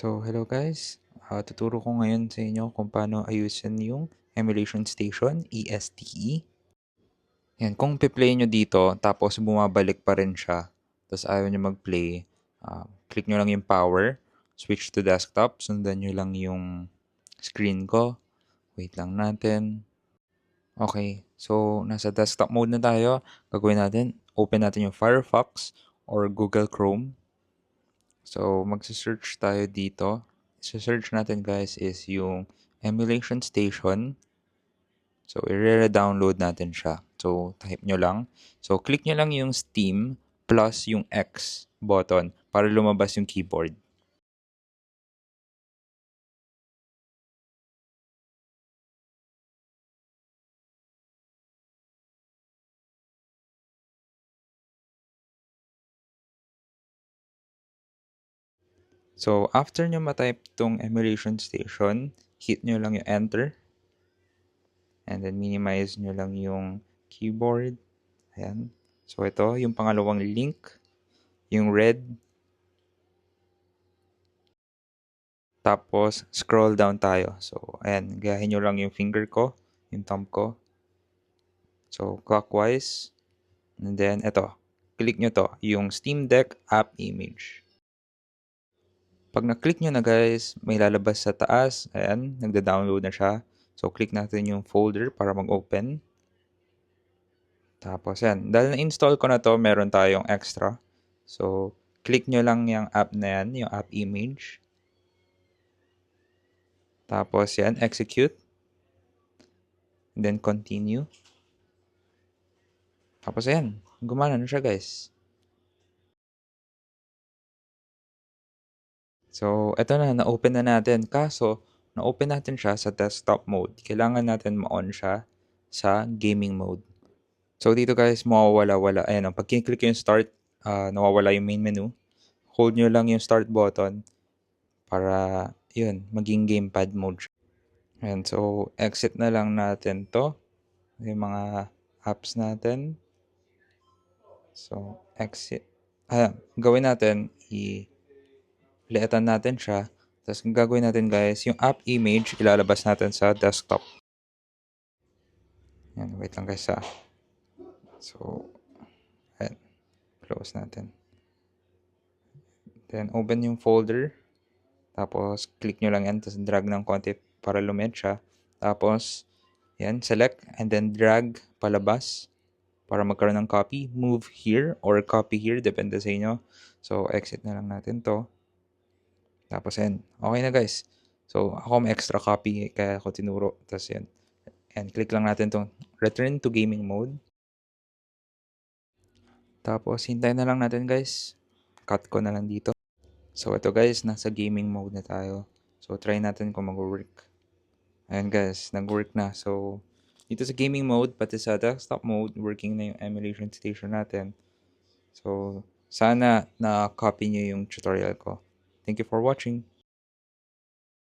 So, hello guys. Tuturo ko ngayon sa inyo kung paano ayusin yung emulation station, ESTE. Yan, kung pe-play nyo dito, tapos bumabalik pa rin siya, tapos ayaw nyo mag-play, click nyo lang yung power, switch to desktop, sundan nyo lang yung screen ko. Wait lang natin. Okay, so nasa desktop mode na tayo. Gagawin natin, open natin yung Firefox or Google Chrome. So, magsa-search tayo dito. Sa-search natin guys is yung emulation station. So, i-re-download natin siya. So, type nyo lang. So, click nyo lang yung Steam plus yung X button para lumabas yung keyboard. So, after nyo matype tong emulation station, hit nyo lang yung enter. And then, minimize nyo lang yung keyboard. Ayan. So, ito, yung pangalawang link, yung red. Tapos, scroll down tayo. So, ayan, gayahin nyo lang yung finger ko, yung thumb ko. So, clockwise. And then, ito, click nyo to, yung Steam Deck app image. Pag na-click nyo na guys, may lalabas sa taas. Ayan, nagda-download na siya. So, click natin yung folder para mag-open. Tapos, yan. Dahil na-install ko na to, meron tayong extra. So, click nyo lang yung app na yan, yung app image. Tapos, yan, execute. And then, continue. Tapos, ayan, gumana na siya guys. So, eto na, na-open na natin. Kaso, na-open natin siya sa desktop mode. Kailangan natin ma-on siya sa gaming mode. So, dito guys, mawawala-wala. Ayan, pag kiniklik yung start, nawawala yung main menu. Hold nyo lang yung start button para, yun, maging gamepad mode siya. Ayan, so, exit na lang natin to. Yung mga apps natin. So, exit. Gawin natin, liitan natin siya. Tapos, ang gagawin natin guys, yung app image, ilalabas natin sa desktop. Yan, wait lang guys ha. So, ayan, close natin. Then, open yung folder. Tapos, click nyo lang yan. Tapos, drag ng konti para lumit siya. Tapos, yan, select and then drag palabas para magkaroon ng copy. Move here or copy here, depende sa inyo. So, exit na lang natin to. Tapos, yan. Okay na guys. So, ako may extra copy kaya ako tinuro. Tapos, yan. And click lang natin itong return to gaming mode. Tapos, hintayin na lang natin guys. Cut ko na lang dito. So, ito guys, nasa gaming mode na tayo. So, try natin kung mag-work. Ayan guys, nag-work na. So, dito sa gaming mode, pati sa desktop mode, working na yung emulation station natin. So, sana na-copy nyo yung tutorial ko. Thank you for watching.